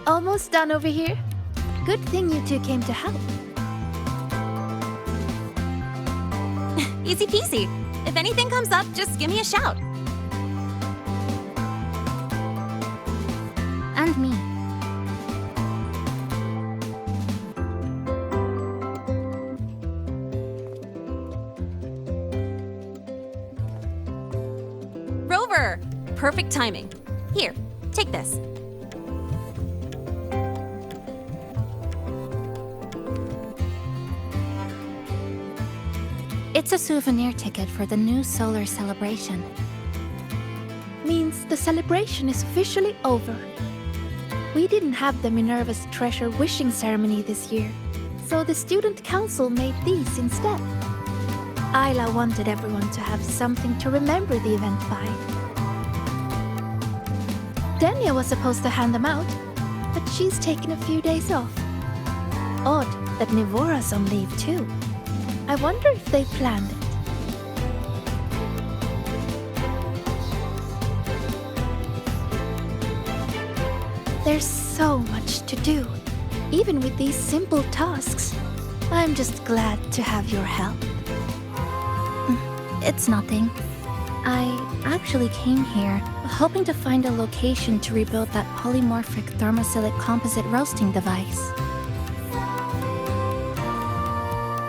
Almost done over here. Good thing you two came to help. Easy peasy. If anything comes up, just give me a shout. And me. Rover! Perfect timing. Here, take this. It's a souvenir ticket for the new solar celebration. Means the celebration is officially over. We didn't have the Minerva's Treasure wishing ceremony this year, so the student council made these instead. Ayla wanted everyone to have something to remember the event by. Denia was supposed to hand them out, but she's taken a few days off. Odd that Nivora's on leave too. I wonder if they planned it. There's so much to do, even with these simple tasks. I'm just glad to have your help. It's nothing. I actually came here hoping to find a location to rebuild that polymorphic thermophilic composite roasting device.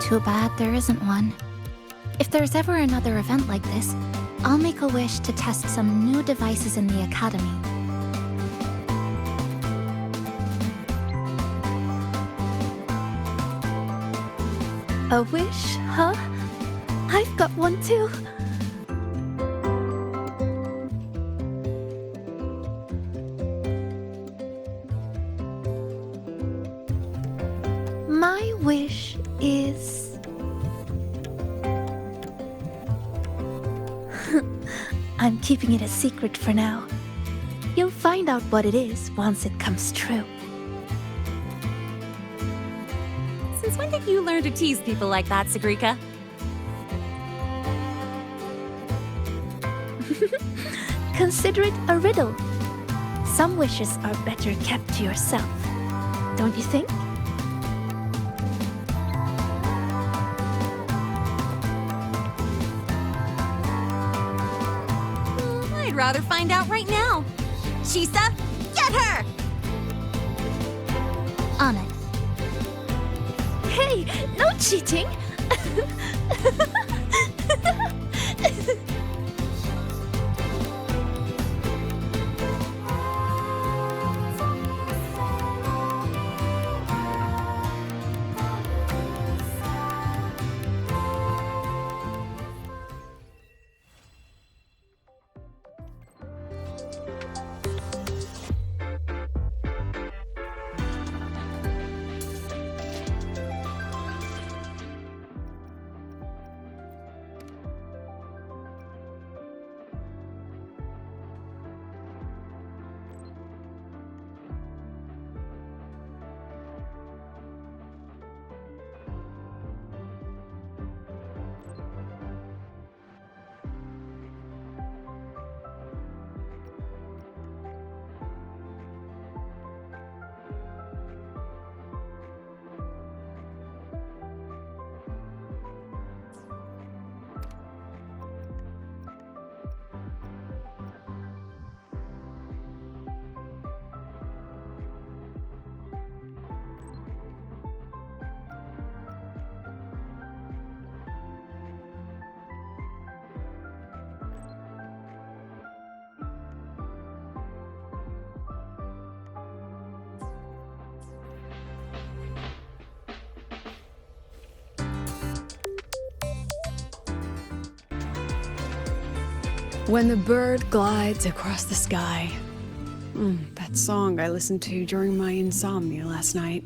Too bad there isn't one. If there's ever another event like this, I'll make a wish to test some new devices in the academy. A wish, huh? I've got one too. My wish is... I'm keeping it a secret for now. You'll find out what it is once it comes true. Since when did you learn to tease people like that, Sagrika? Consider it a riddle. Some wishes are better kept to yourself, don't you think? I'd rather find out right now. Shisa, get her! On it. Hey, no cheating! When the bird glides across the sky. That song I listened to during my insomnia last night.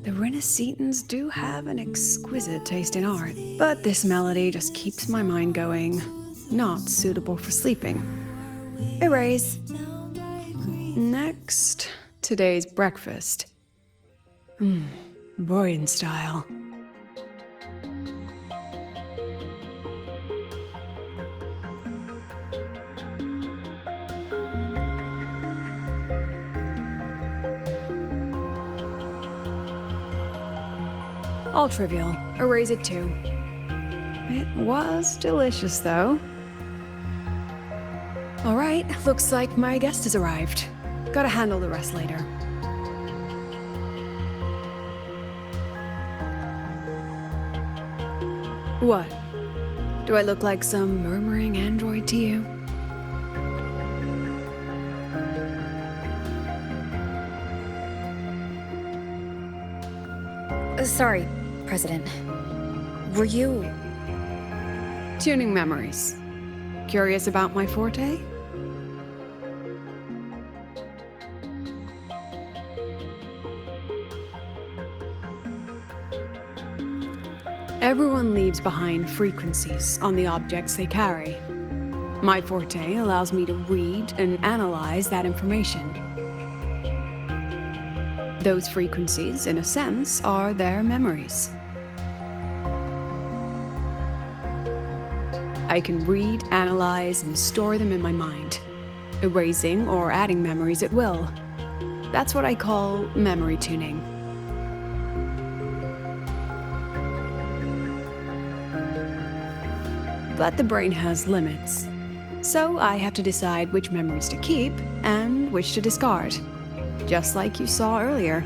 The Renaissitans do have an exquisite taste in art, but this melody just keeps my mind going. Not suitable for sleeping. Erase. Next, today's breakfast. Boyan style. All trivial. Erase it too. It was delicious, though. Alright, looks like my guest has arrived. Gotta handle the rest later. What? Do I look like some murmuring android to you? Sorry, President. Were you... Tuning memories. Curious about my forte? Everyone leaves behind frequencies on the objects they carry. My forte allows me to read and analyze that information. Those frequencies, in a sense, are their memories. I can read, analyze, and store them in my mind, erasing or adding memories at will. That's what I call memory tuning. But the brain has limits, so I have to decide which memories to keep and which to discard, just like you saw earlier.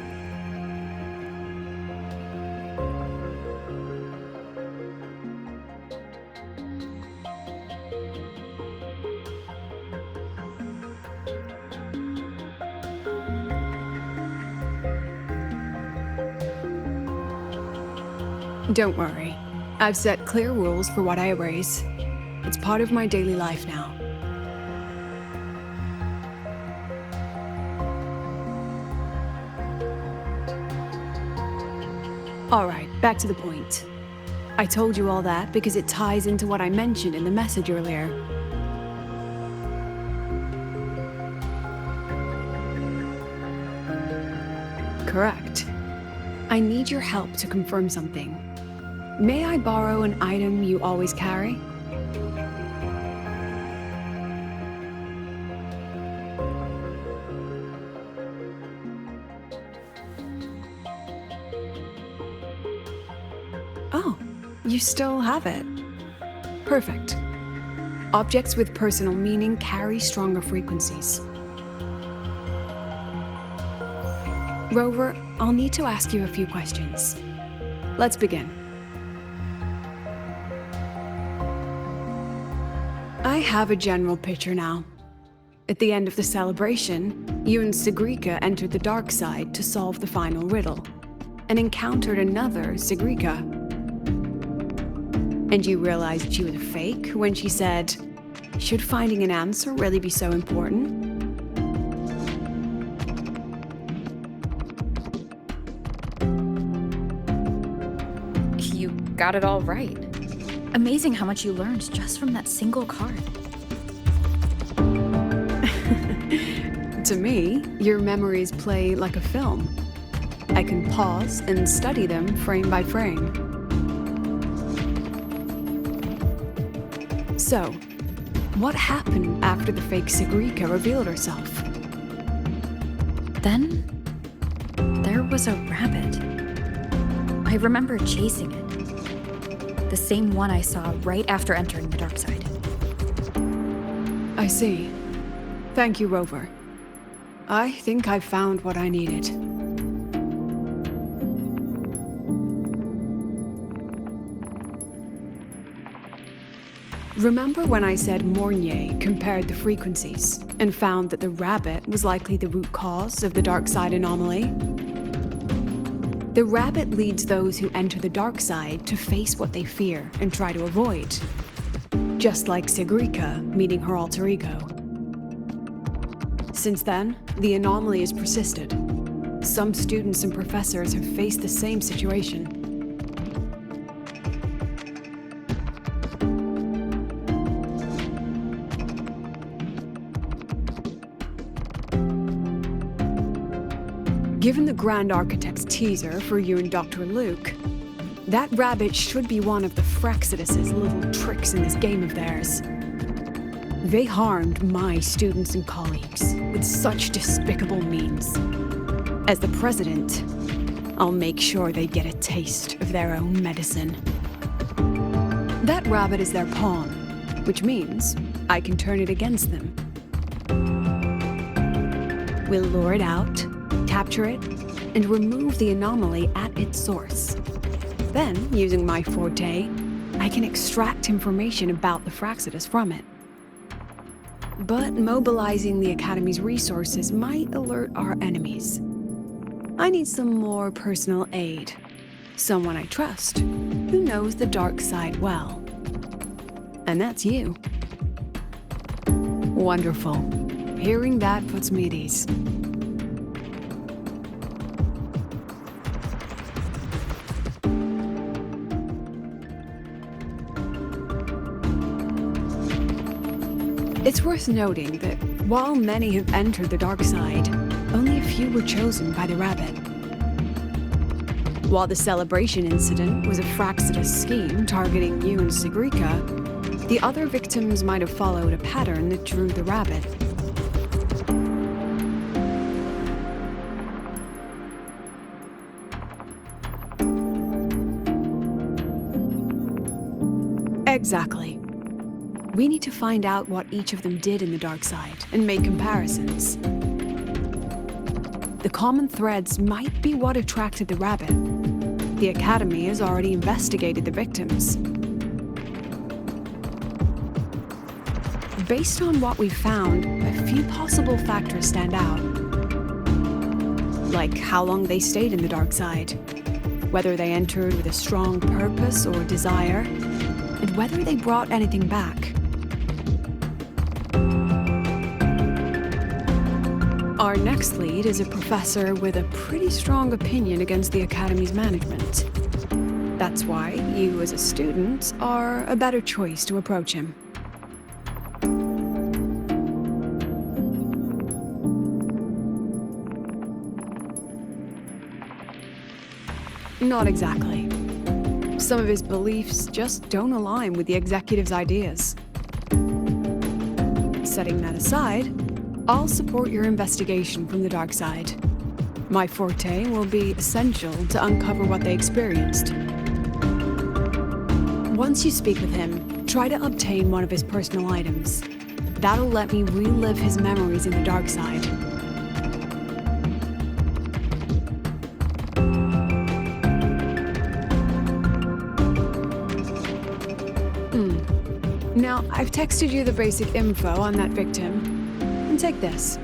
Don't worry. I've set clear rules for what I erase. It's part of my daily life now. Alright, back to the point. I told you all that because it ties into what I mentioned in the message earlier. Correct. I need your help to confirm something. May I borrow an item you always carry? Oh, you still have it. Perfect. Objects with personal meaning carry stronger frequencies. Rover, I'll need to ask you a few questions. Let's begin. I have a general picture now. At the end of the celebration, you and Sigrika entered the dark side to solve the final riddle, and encountered another Sigrika. And you realized she was a fake when she said, "Should finding an answer really be so important?" You got it all right. Amazing how much you learned just from that single card. To me, your memories play like a film. I can pause and study them frame by frame. So, what happened after the fake Sigrika revealed herself? Then, there was a rabbit. I remember chasing it. The same one I saw right after entering the dark side. I see. Thank you, Rover. I think I've found what I needed. Remember when I said Mornier compared the frequencies and found that the rabbit was likely the root cause of the dark side anomaly? The rabbit leads those who enter the dark side to face what they fear and try to avoid. Just like Sigrika meeting her alter ego. Since then, the anomaly has persisted. Some students and professors have faced the same situation. Given the Grand Architect's teaser for you and Dr. Luke, that rabbit should be one of the Frexidus' little tricks in this game of theirs. They harmed my students and colleagues with such despicable means. As the president, I'll make sure they get a taste of their own medicine. That rabbit is their pawn, which means I can turn it against them. We'll lure it out, capture it, and remove the anomaly at its source. Then, using my forte, I can extract information about the Fractsidus from it. But mobilizing the Academy's resources might alert our enemies. I need some more personal aid. Someone I trust, who knows the dark side well. And that's you. Wonderful. Hearing that puts me at ease. It's worth noting that while many have entered the dark side, only a few were chosen by the rabbit. While the celebration incident was a Fractsidus scheme targeting you and Sigrika, the other victims might have followed a pattern that drew the rabbit. Exactly. We need to find out what each of them did in the dark side and make comparisons. The common threads might be what attracted the rabbit. The Academy has already investigated the victims. Based on what we've found, a few possible factors stand out. Like how long they stayed in the dark side, whether they entered with a strong purpose or desire, and whether they brought anything back. Our next lead is a professor with a pretty strong opinion against the Academy's management. That's why you, as a student, are a better choice to approach him. Not exactly. Some of his beliefs just don't align with the executive's ideas. Setting that aside, I'll support your investigation from the dark side. My forte will be essential to uncover what they experienced. Once you speak with him, try to obtain one of his personal items. That'll let me relive his memories in the dark side. Now, I've texted you the basic info on that victim. And take this.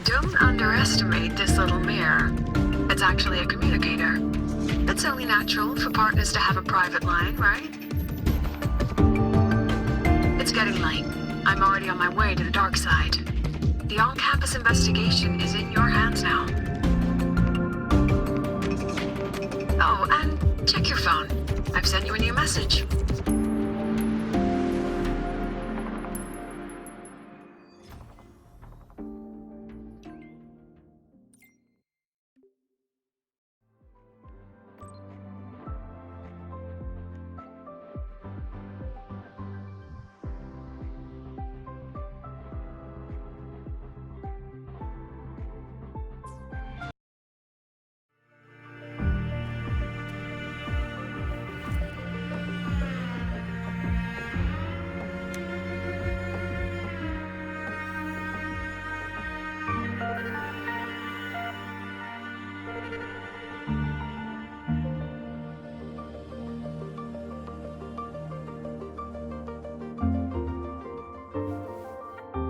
Don't underestimate this little mirror. It's actually a communicator. It's only natural for partners to have a private line, right? It's getting late. I'm already on my way to the dark side. The on-campus investigation is in your hands now. Oh, and check your phone. I've sent you a new message.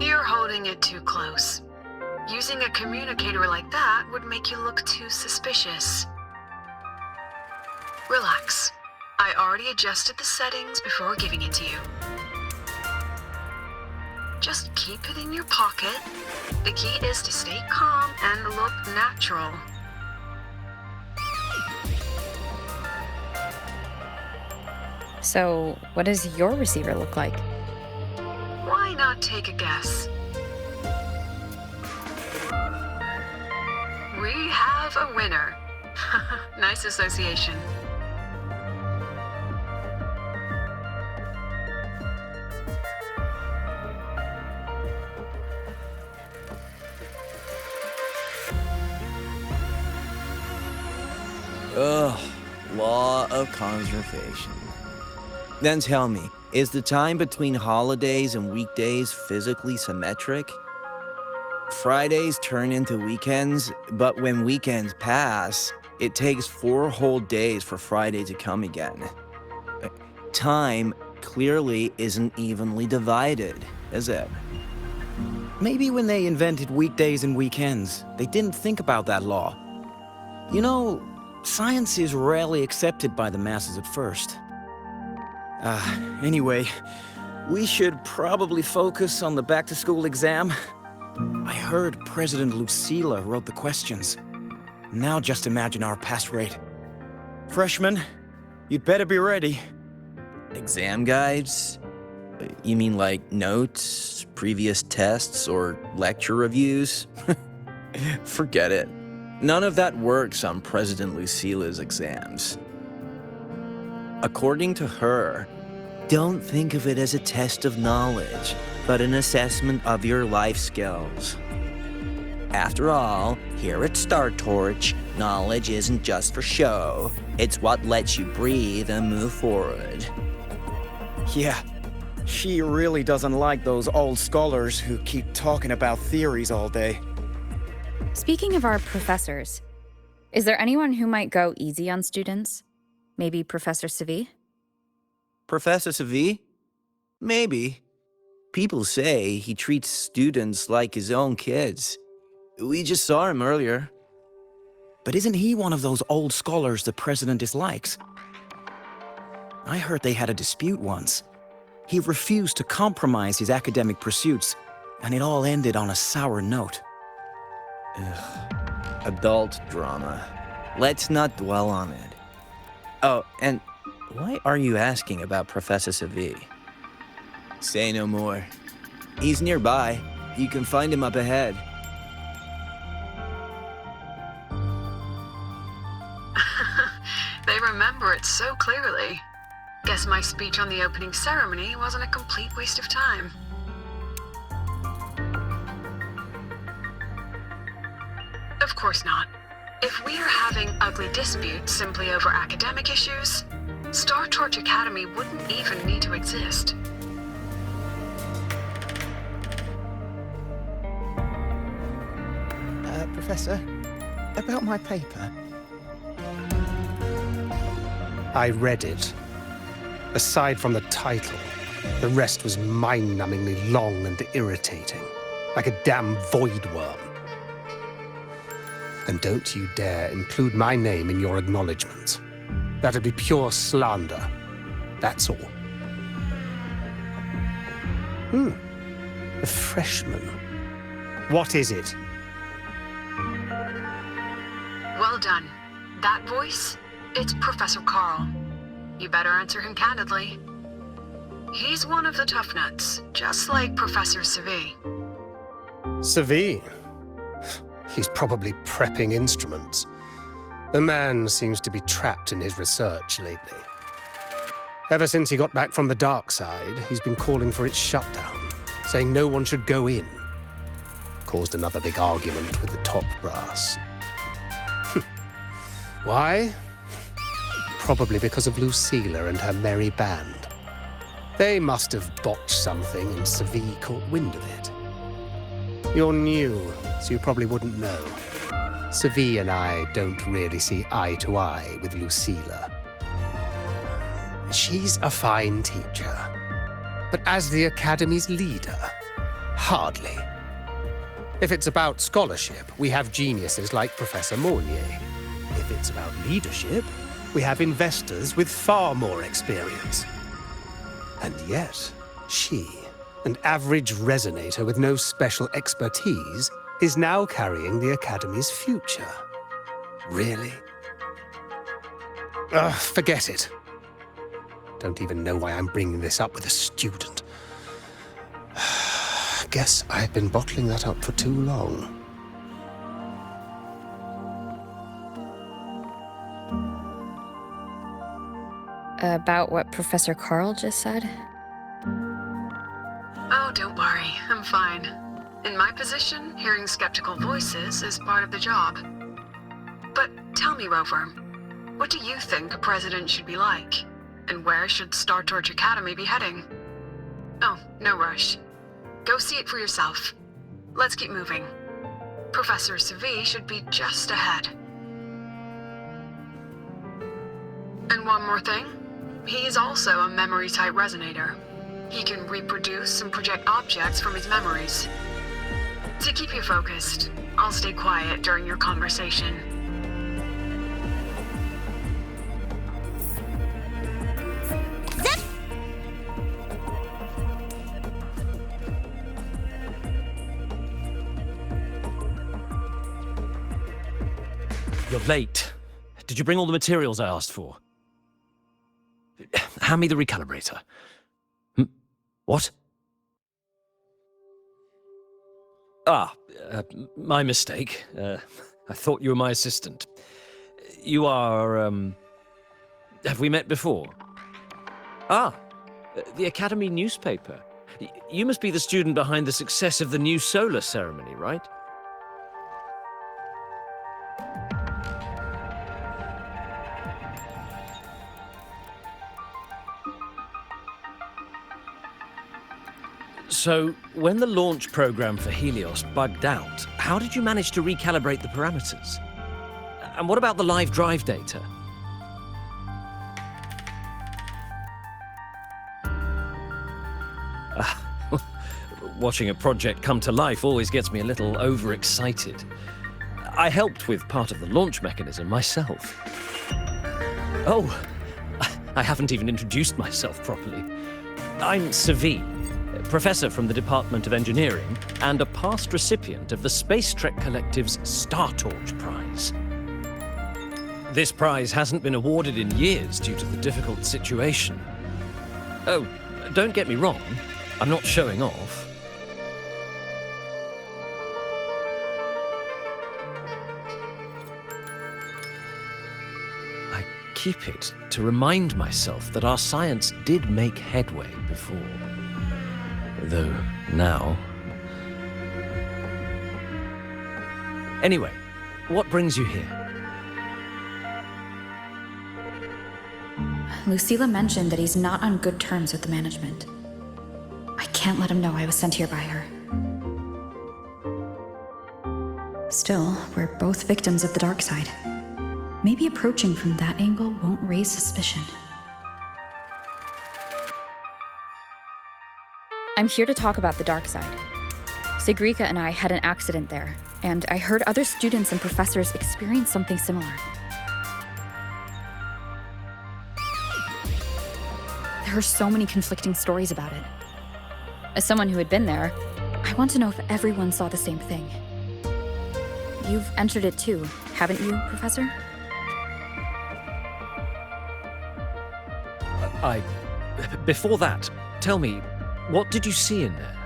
You're holding it too close. Using a communicator like that would make you look too suspicious. Relax. I already adjusted the settings before giving it to you. Just keep it in your pocket. The key is to stay calm and look natural. So, what does your receiver look like? Why not take a guess? We have a winner. Nice association. Ugh, law of conservation. Then tell me, is the time between holidays and weekdays physically symmetric? Fridays turn into weekends, but when weekends pass, it takes 4 whole days for Friday to come again. Time clearly isn't evenly divided, is it? Maybe when they invented weekdays and weekends, they didn't think about that law. You know, science is rarely accepted by the masses at first. Anyway, we should probably focus on the back-to-school exam. I heard President Lucilla wrote the questions. Now just imagine our pass rate. Freshmen, you'd better be ready. Exam guides? You mean like notes, previous tests, or lecture reviews? Forget it. None of that works on President Lucilla's exams. According to her, don't think of it as a test of knowledge, but an assessment of your life skills. After all, here at Star Torch, knowledge isn't just for show. It's what lets you breathe and move forward. Yeah, she really doesn't like those old scholars who keep talking about theories all day. Speaking of our professors, is there anyone who might go easy on students? Maybe Professor Savi? Professor Savi? Maybe. People say he treats students like his own kids. We just saw him earlier. But isn't he one of those old scholars the president dislikes? I heard they had a dispute once. He refused to compromise his academic pursuits, and it all ended on a sour note. Adult drama. Let's not dwell on it. Oh, and why are you asking about Professor Savi? Say no more. He's nearby. You can find him up ahead. They remember it so clearly. Guess my speech on the opening ceremony wasn't a complete waste of time. Of course not. If we are having ugly disputes simply over academic issues, Star Torch Academy wouldn't even need to exist. Professor, about my paper. I read it. Aside from the title, the rest was mind-numbingly long and irritating, like a damn void worm. And don't you dare include my name in your acknowledgements. That'd be pure slander. That's all. A freshman. What is it? Well done. That voice? It's Professor Carl. You better answer him candidly. He's one of the tough nuts, just like Professor Savi. Savi? He's probably prepping instruments. The man seems to be trapped in his research lately. Ever since he got back from the dark side, he's been calling for its shutdown, saying no one should go in. Caused another big argument with the top brass. Why? Probably because of Lucilla and her merry band. They must have botched something and Savi caught wind of it. You're new, so you probably wouldn't know. Savi and I don't really see eye to eye with Lucilla. She's a fine teacher, but as the Academy's leader, hardly. If it's about scholarship, we have geniuses like Professor Mornier. If it's about leadership, we have investors with far more experience. And yet, she, an average resonator with no special expertise, is now carrying the Academy's future. Really? Forget it. Don't even know why I'm bringing this up with a student. Guess I've been bottling that up for too long. About what Professor Carl just said? Oh, don't worry. I'm fine. In my position, hearing skeptical voices is part of the job. But tell me, Rover, what do you think a president should be like? And where should Star Torch Academy be heading? Oh, no rush. Go see it for yourself. Let's keep moving. Professor Savi should be just ahead. And one more thing. He is also a memory-type resonator. He can reproduce and project objects from his memories. To keep you focused, I'll stay quiet during your conversation. You're late. Did you bring all the materials I asked for? Hand me the recalibrator. What? My mistake. I thought you were my assistant. You are, have we met before? The Academy newspaper. You must be the student behind the success of the new solar ceremony, right? So, when the launch program for Helios bugged out, how did you manage to recalibrate the parameters? And what about the live drive data? Watching a project come to life always gets me a little overexcited. I helped with part of the launch mechanism myself. Oh, I haven't even introduced myself properly. I'm Savi, professor from the Department of Engineering and a past recipient of the Space Trek Collective's Star Torch Prize. This prize hasn't been awarded in years due to the difficult situation. Oh, don't get me wrong, I'm not showing off. I keep it to remind myself that our science did make headway before. Though now... Anyway, what brings you here? Lucilla mentioned that he's not on good terms with the management. I can't let him know I was sent here by her. Still, we're both victims of the dark side. Maybe approaching from that angle won't raise suspicion. I'm here to talk about the dark side. Sigrika and I had an accident there, and I heard other students and professors experience something similar. There are so many conflicting stories about it. As someone who had been there, I want to know if everyone saw the same thing. You've entered it too, haven't you, Professor? Before that, tell me, what did you see in there?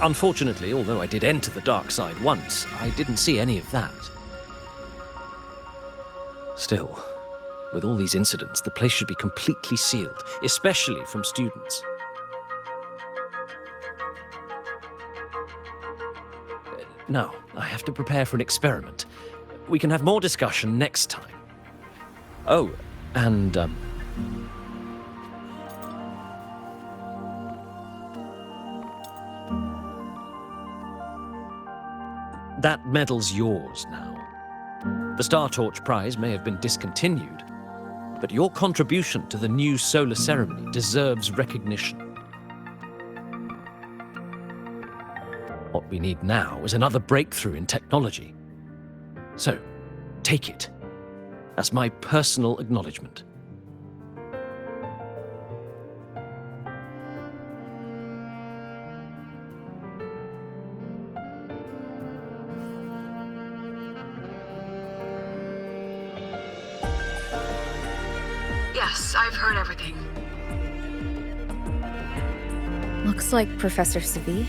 Unfortunately, although I did enter the dark side once, I didn't see any of that. Still, with all these incidents, the place should be completely sealed, especially from students. Now, I have to prepare for an experiment. We can have more discussion next time. Oh, and, that medal's yours now. The Star Torch Prize may have been discontinued, but your contribution to the new solar ceremony deserves recognition. What we need now is another breakthrough in technology. So, take it as my personal acknowledgement. Yes, I've heard everything. Looks like Professor Savi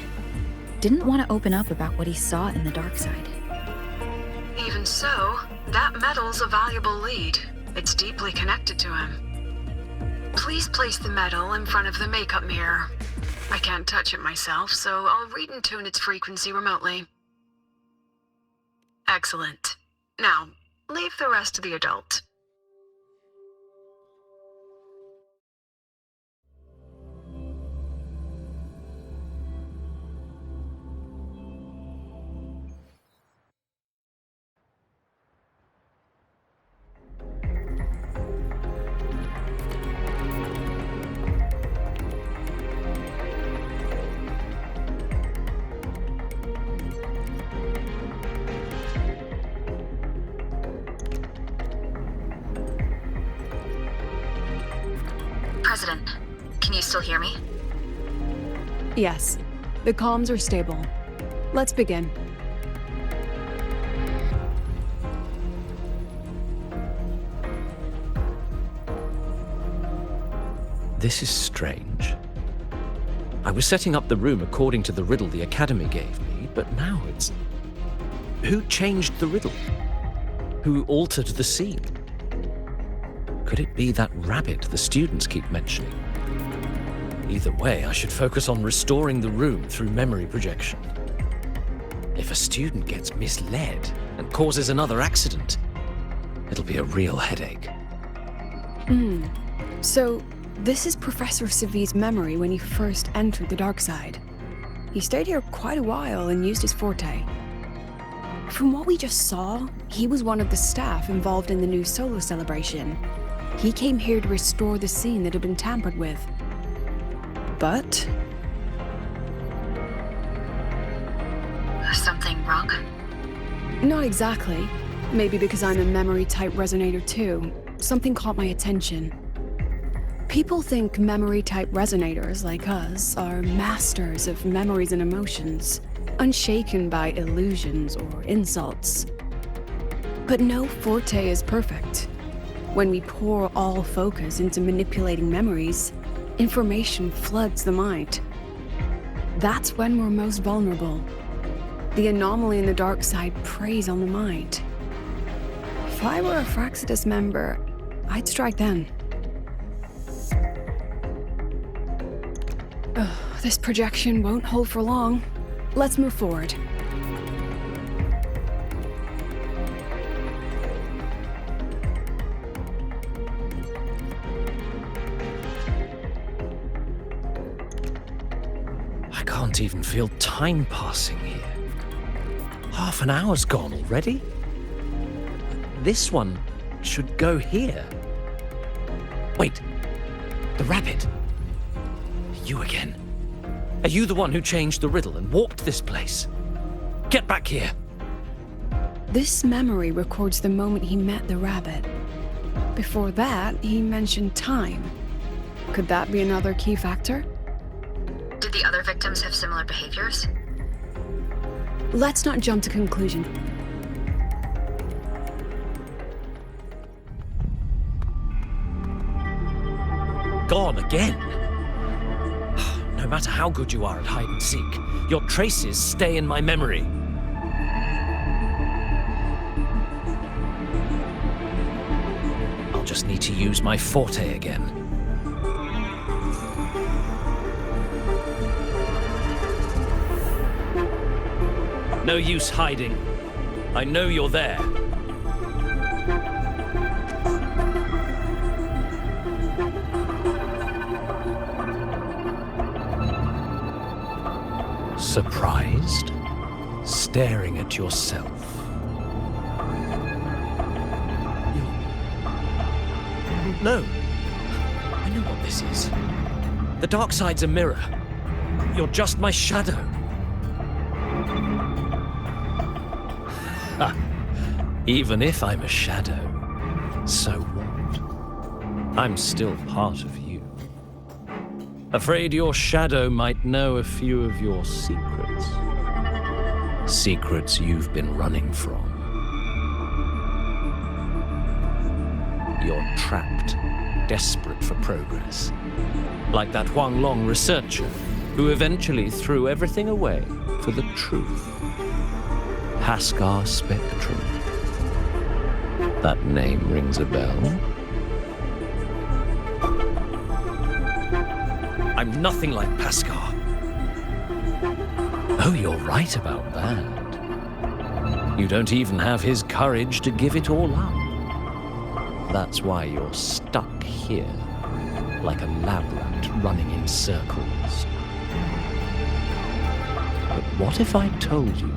didn't want to open up about what he saw in the dark side. Even so, that medal's a valuable lead. It's deeply connected to him. Please place the medal in front of the makeup mirror. I can't touch it myself, so I'll read and tune its frequency remotely. Excellent. Now, leave the rest to the adult. President, can you still hear me? Yes, the comms are stable. Let's begin. This is strange. I was setting up the room according to the riddle the Academy gave me, but now it's... Who changed the riddle? Who altered the scene? Could it be that rabbit the students keep mentioning? Either way, I should focus on restoring the room through memory projection. If a student gets misled and causes another accident, it'll be a real headache. So, this is Professor Savi's memory when he first entered the dark side. He stayed here quite a while and used his forte. From what we just saw, he was one of the staff involved in the new solo celebration. He came here to restore the scene that had been tampered with. But... Something wrong? not exactly. Maybe because I'm a memory-type resonator too. Something caught my attention. People think memory-type resonators like us are masters of memories and emotions, unshaken by illusions or insults. But no forte is perfect. When we pour all focus into manipulating memories, information floods the mind. That's when we're most vulnerable. The anomaly in the dark side preys on the mind. If I were a Fraxidus member, I'd strike then. This projection won't hold for long. Let's move forward. I can't even feel time passing here. Half an hour's gone already? This one should go here. Wait, the rabbit. You again. Are you the one who changed the riddle and walked this place? Get back here. This memory records the moment he met the rabbit. Before that, he mentioned time. Could that be another key factor? Did the other victims have similar behaviors? Let's not jump to conclusion. Gone again. No matter how good you are at hide and seek, your traces stay in my memory. I'll just need to use my forte again. No use hiding. I know you're there. Surprised? Staring at yourself. No. I know what this is. The dark side's a mirror. You're just my shadow. Even if I'm a shadow, so what? I'm still part of you. Afraid your shadow might know a few of your secrets. Secrets you've been running from. You're trapped desperate for progress. Like that Huang Long researcher who eventually threw everything away for the truth. Haskar Spectrum. That name rings a bell. I'm nothing like Haskar. Oh, you're right about that. You don't even have his courage to give it all up. That's why you're stuck here, like a lab rat running in circles. But what if I told you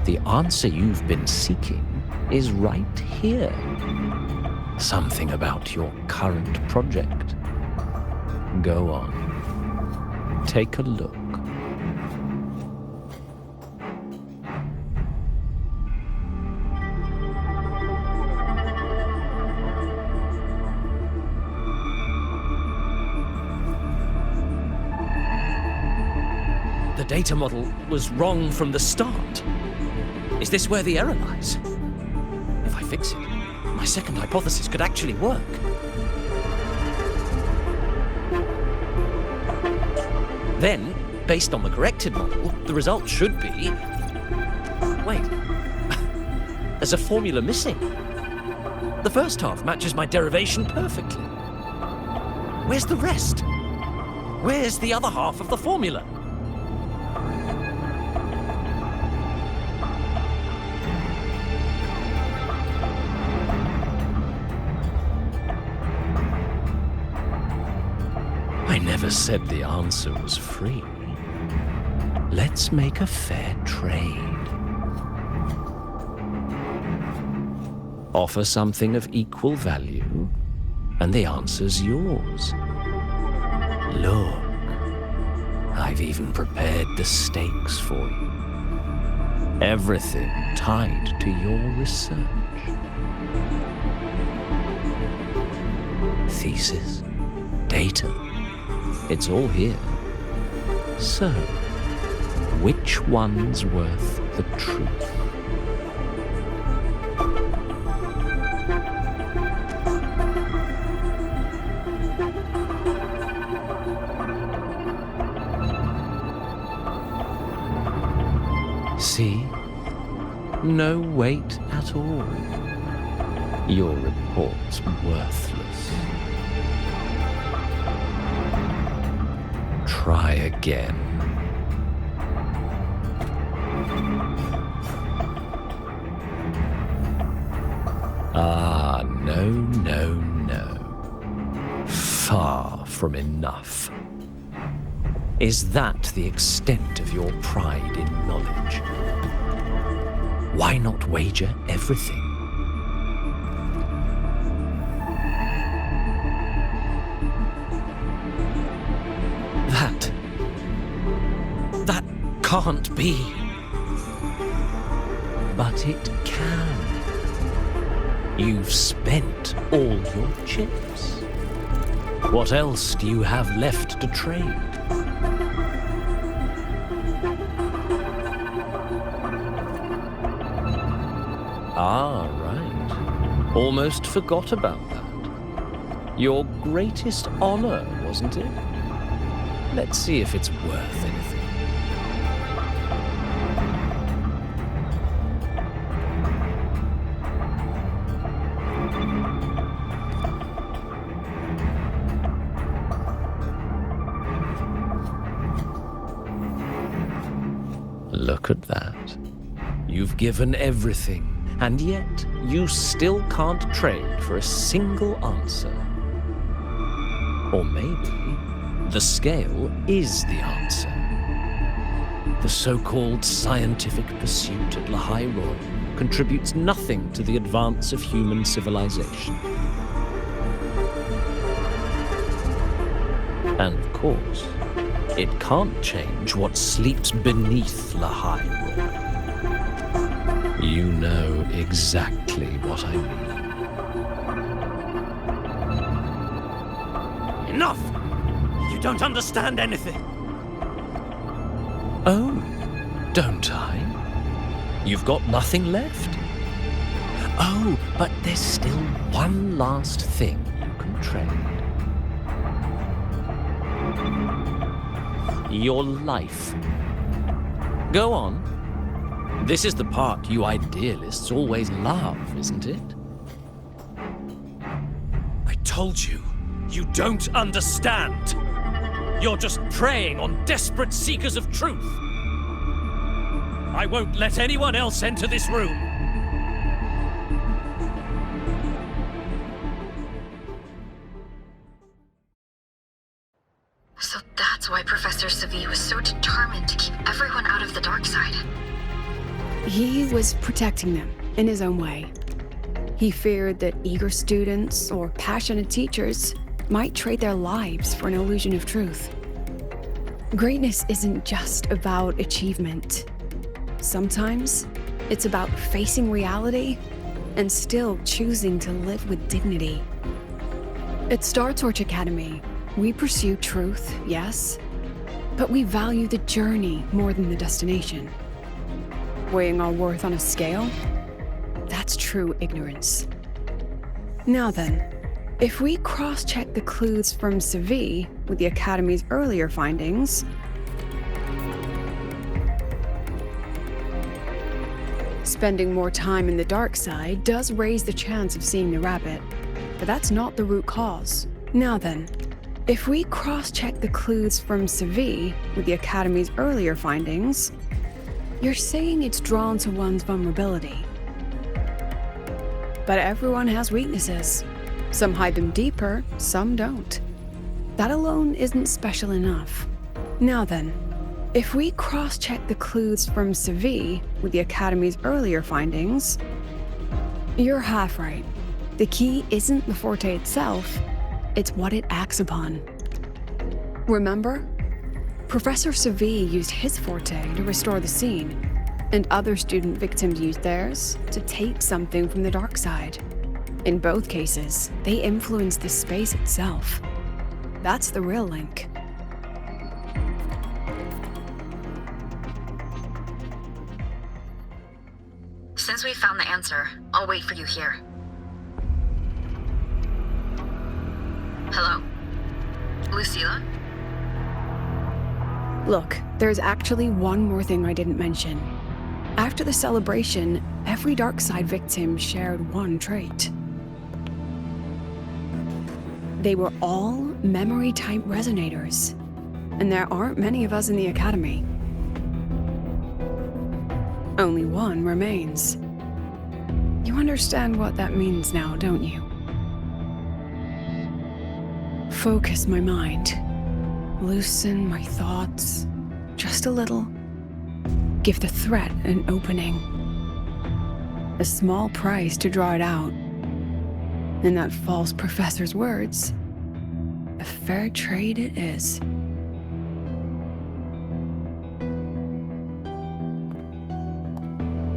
the answer you've been seeking is right here? Something about your current project. Go on. Take a look. The data model was wrong from the start. Is this where the error lies? If I fix it, my second hypothesis could actually work. Then, based on the corrected model, the result should be... Wait. There's a formula missing. The first half matches my derivation perfectly. Where's the rest? Where's the other half of the formula? I never said the answer was free. Let's make a fair trade. Offer something of equal value, and the answer's yours. Look, I've even prepared the stakes for you. Everything tied to your research. Thesis, data, it's all here. So, which one's worth the truth? See? No weight at all. Your report's worthless. Try again. Ah, no, no, no. Far from enough. Is that the extent of your pride in knowledge? Why not wager everything? That can't be. But it can. You've spent all your chips. What else do you have left to trade? Ah, right. Almost forgot about that. Your greatest honor, wasn't it? Let's see if it's worth anything. Look at that. You've given everything. And yet, you still can't trade for a single answer. Or maybe, the scale is the answer. The so-called scientific pursuit at Lahai Royal contributes nothing to the advance of human civilization. And of course, it can't change what sleeps beneath Lahai Royal. You know exactly what I mean. Enough! You don't understand anything. Oh, don't I? You've got nothing left? Oh, but there's still one last thing you can trend. Your life. Go on. This is the part you idealists always love, isn't it? I told you, you don't understand. You're just preying on desperate seekers of truth. I won't let anyone else enter this room. So that's why Professor Savi was so determined to keep everyone out of the dark side. He was protecting them in his own way. He feared that eager students or passionate teachers might trade their lives for an illusion of truth. Greatness isn't just about achievement. Sometimes it's about facing reality and still choosing to live with dignity. At Star Torch Academy, we pursue truth, yes, but we value the journey more than the destination. Weighing our worth on a scale? That's true ignorance. Now then, if we cross-check the clues from Savi with the Academy's earlier findings, spending more time in the dark side does raise the chance of seeing the rabbit, but that's not the root cause. Now then, if we cross-check the clues from Savi with the Academy's earlier findings, you're saying it's drawn to one's vulnerability. But everyone has weaknesses. Some hide them deeper, some don't. That alone isn't special enough. Now then, if we cross-check the clues from Savi with the Academy's earlier findings, you're half right. The key isn't the forte itself, it's what it acts upon. Remember? Professor Savi used his forte to restore the scene, and other student victims used theirs to take something from the dark side. In both cases, they influenced the space itself. That's the real link. Since we found the answer, I'll wait for you here. Hello? Lucilla? Look, there's actually one more thing I didn't mention. After the celebration, every Darkside victim shared one trait. They were all memory-type resonators, and there aren't many of us in the Academy. Only one remains. You understand what that means now, don't you? Focus my mind. Loosen my thoughts. Just a little. Give the threat an opening. A small price to draw it out. In that false professor's words, a fair trade it is.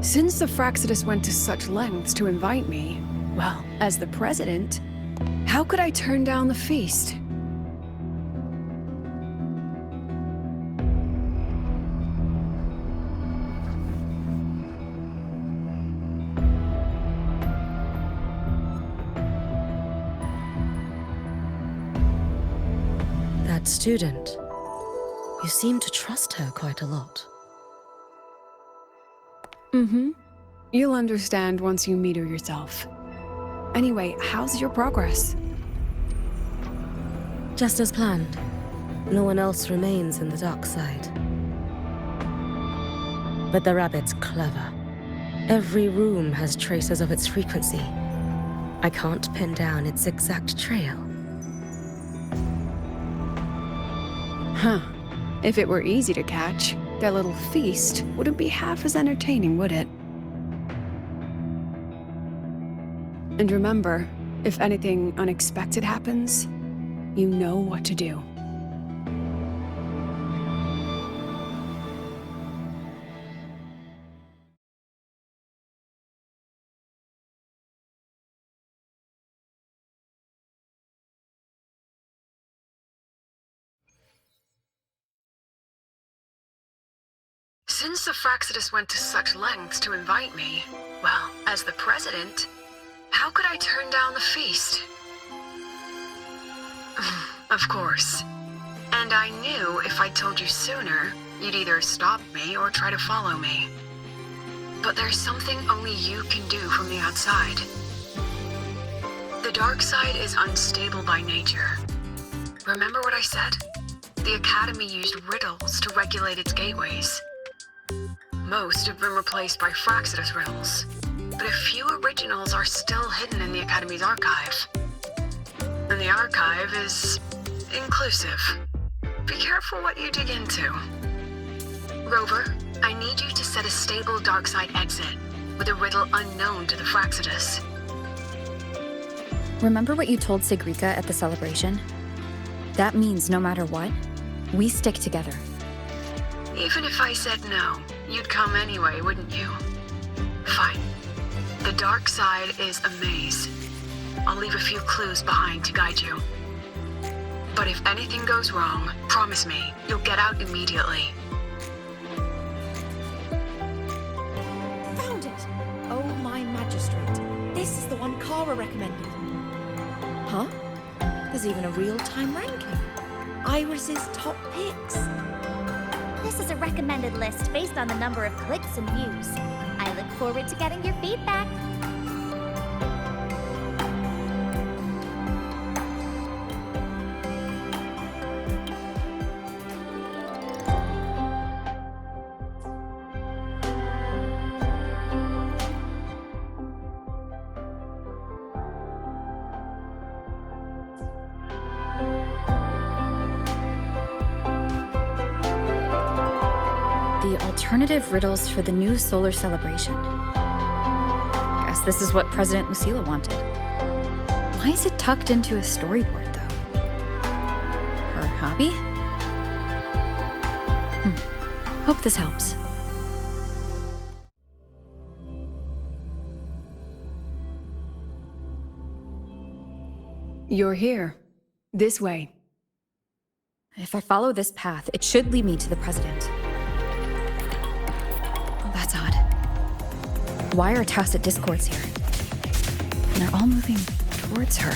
Since the Fraxidus went to such lengths to invite me, well, as the president, how could I turn down the feast? That student, you seem to trust her quite a lot. Mm-hmm. You'll understand once you meet her yourself. Anyway, how's your progress? Just as planned. No one else remains in the dark side. But the rabbit's clever. Every room has traces of its frequency. I can't pin down its exact trail. Huh. If it were easy to catch, their little feast wouldn't be half as entertaining, would it? And remember, if anything unexpected happens, you know what to do. Since the Fraxidus went to such lengths to invite me, well, as the president, how could I turn down the feast? Of course. And I knew if I told you sooner, you'd either stop me or try to follow me. But there's something only you can do from the outside. The dark side is unstable by nature. Remember what I said? The Academy used riddles to regulate its gateways. Most have been replaced by Fraxidus riddles, but a few originals are still hidden in the Academy's archive. And the archive is inclusive. Be careful what you dig into. Rover, I need you to set a stable dark side exit with a riddle unknown to the Fraxidus. Remember what you told Sigrika at the celebration? That means no matter what, we stick together. Even if I said no, you'd come anyway, wouldn't you? Fine. The dark side is a maze. I'll leave a few clues behind to guide you. But if anything goes wrong, promise me, you'll get out immediately. Found it! Oh, my magistrate. This is the one Kara recommended. Huh? There's even a real-time ranking. Iris's top picks. This is a recommended list based on the number of clicks and views. I look forward to getting your feedback. The alternative riddles for the new solar celebration. Guess this is what President Lucila wanted. Why is it tucked into a storyboard, though? Her hobby? Hope this helps. You're here. This way. If I follow this path, it should lead me to the president. That's odd. Why are tacit discords here? And they're all moving towards her.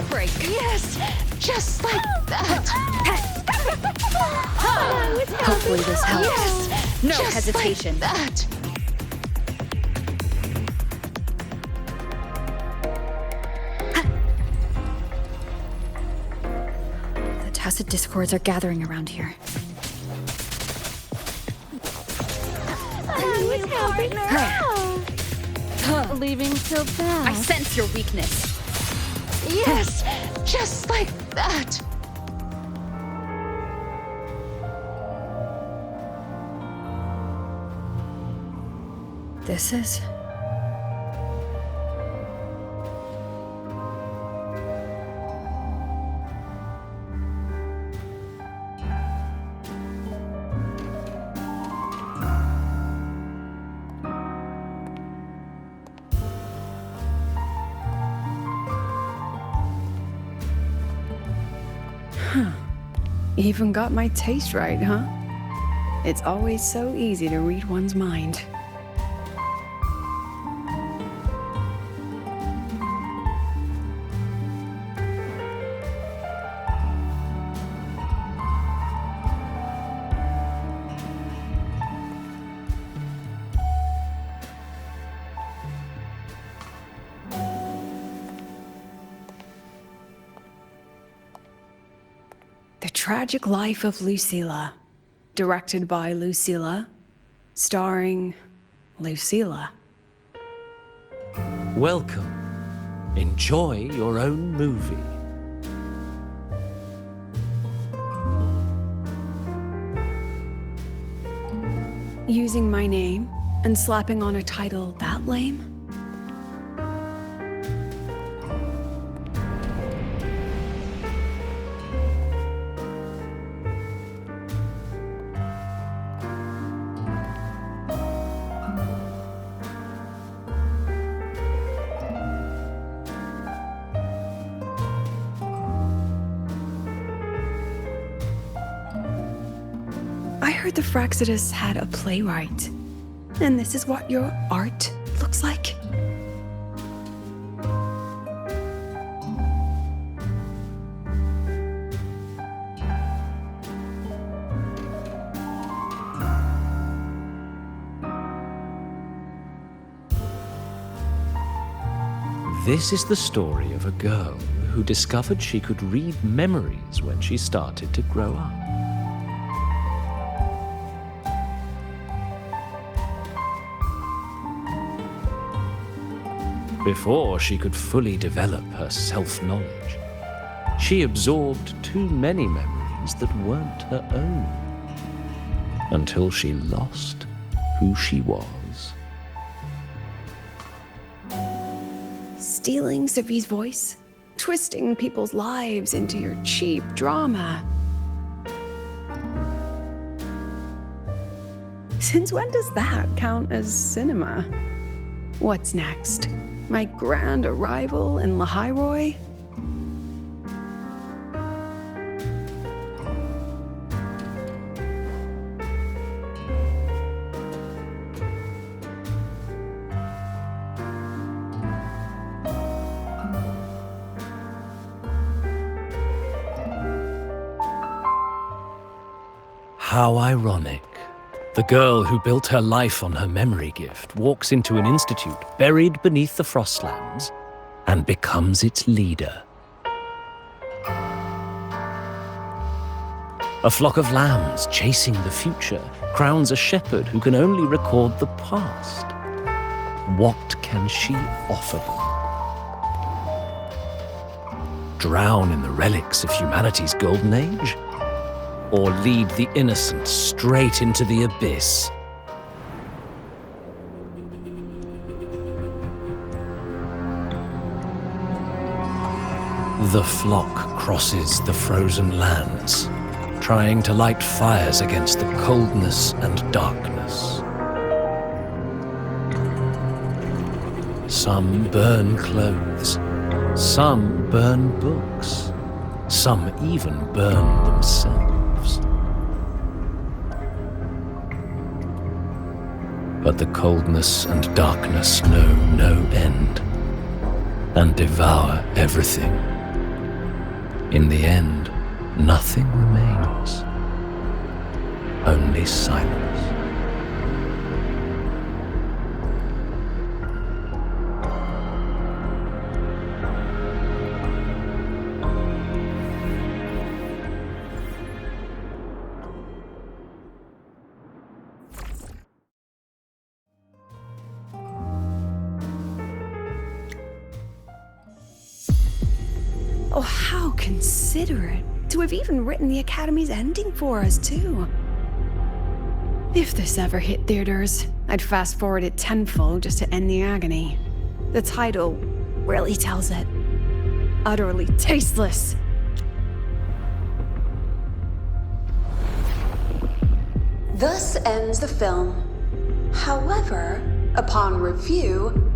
Break. Yes! Just like that! Hopefully this helps. Yes! No just hesitation. Like that! The tacit discords are gathering around here. I was helping her out. Leaving so fast. I sense your weakness. Yes, just like that. This is... Even got my taste right, huh? It's always so easy to read one's mind. The Tragic Life of Lucila, directed by Lucila, starring Lucila. Welcome. Enjoy your own movie. Using my name and slapping on a title that lame? I heard the Fraxidus had a playwright. And this is what your art looks like? This is the story of a girl who discovered she could read memories when she started to grow up. Before she could fully develop her self-knowledge, she absorbed too many memories that weren't her own, until she lost who she was. Stealing Sophie's voice? Twisting people's lives into your cheap drama? Since when does that count as cinema? What's next? My grand arrival in Lahairoi? How ironic. The girl who built her life on her memory gift walks into an institute buried beneath the Frostlands and becomes its leader. A flock of lambs chasing the future crowns a shepherd who can only record the past. What can she offer them? Drown in the relics of humanity's golden age? Or lead the innocent straight into the abyss? The flock crosses the frozen lands, trying to light fires against the coldness and darkness. Some burn clothes, some burn books, some even burn themselves. But the coldness and darkness know no end, and devour everything. In the end, nothing remains, only silence. Oh, how considerate to have even written the Academy's ending for us, too. If this ever hit theaters, I'd fast forward it tenfold just to end the agony. The title really tells it. Utterly tasteless. Thus ends the film. However, upon review,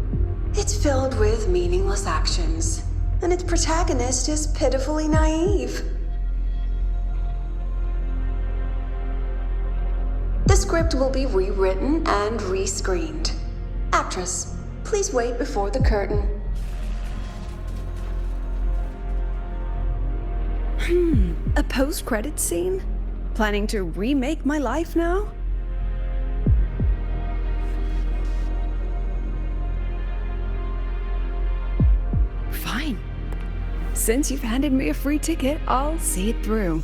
it's filled with meaningless actions, and its protagonist is pitifully naive. The script will be rewritten and rescreened. Actress, please wait before the curtain. A post-credit scene? Planning to remake my life now? Fine. Since you've handed me a free ticket, I'll see it through.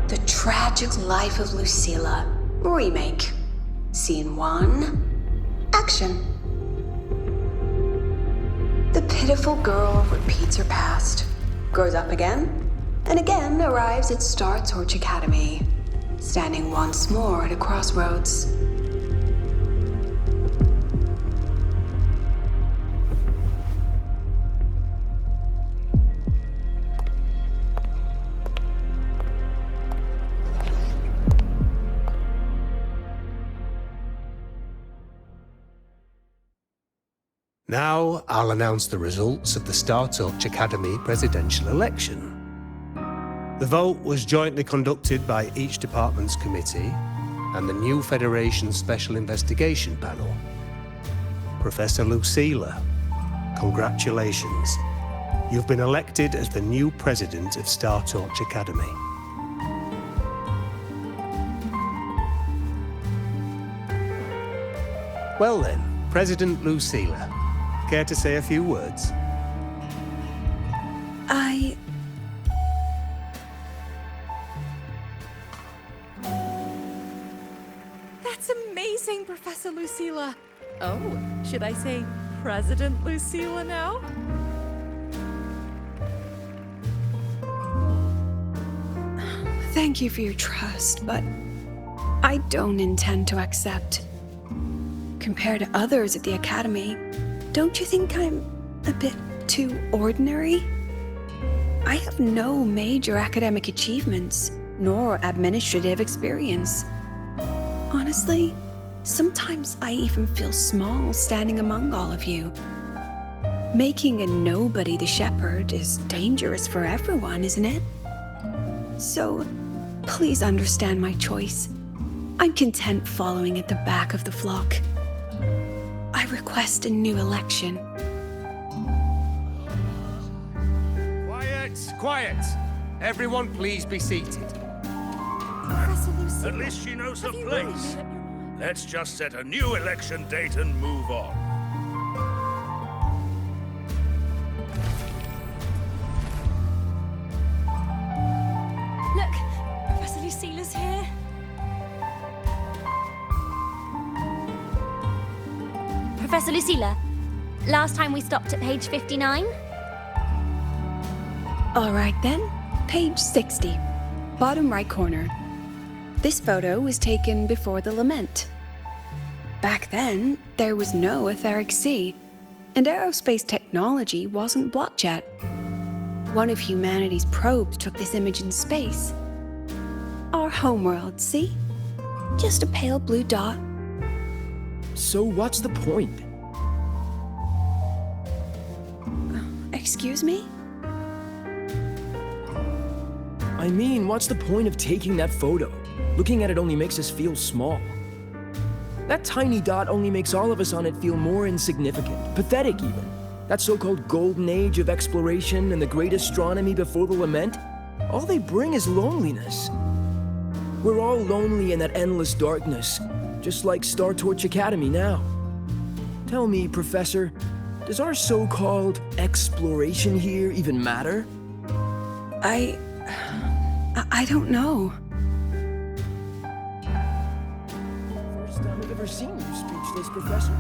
The Tragic Life of Lucilla. Remake. Scene 1. Action. The pitiful girl repeats her past, grows up again, and again arrives at Star Torch Academy, standing once more at a crossroads. Now, I'll announce the results of the Star Torch Academy presidential election. The vote was jointly conducted by each department's committee and the new Federation Special Investigation Panel. Professor Lucilla, congratulations. You've been elected as the new president of Star Torch Academy. Well then, President Lucilla, care to say a few words? That's amazing, Professor Lucilla. Oh, should I say President Lucilla now? Thank you for your trust, but I don't intend to accept. Compared to others at the Academy, don't you think I'm a bit too ordinary? I have no major academic achievements, nor administrative experience. Honestly, sometimes I even feel small standing among all of you. Making a nobody the shepherd is dangerous for everyone, isn't it? So, please understand my choice. I'm content following at the back of the flock. I request a new election. Quiet! Quiet! Everyone please be seated. Professor Lucilla, At least she knows her have you really place. made up your mind? Let's just set a new election date and move on. Look, Professor Lucilla's here. Professor Lucilla, last time we stopped at page 59? All right then, page 60, bottom right corner. This photo was taken before the lament. Back then, there was no etheric sea, and aerospace technology wasn't blocked yet. One of humanity's probes took this image in space. Our homeworld, see? Just a pale blue dot. So what's the point? Excuse me? I mean, what's the point of taking that photo? Looking at it only makes us feel small. That tiny dot only makes all of us on it feel more insignificant, pathetic even. That so-called golden age of exploration and the great astronomy before the lament, all they bring is loneliness. We're all lonely in that endless darkness, just like Star Torch Academy now. Tell me, Professor, does our so-called exploration here even matter? I don't know. First time I've ever seen you speechless, Professor.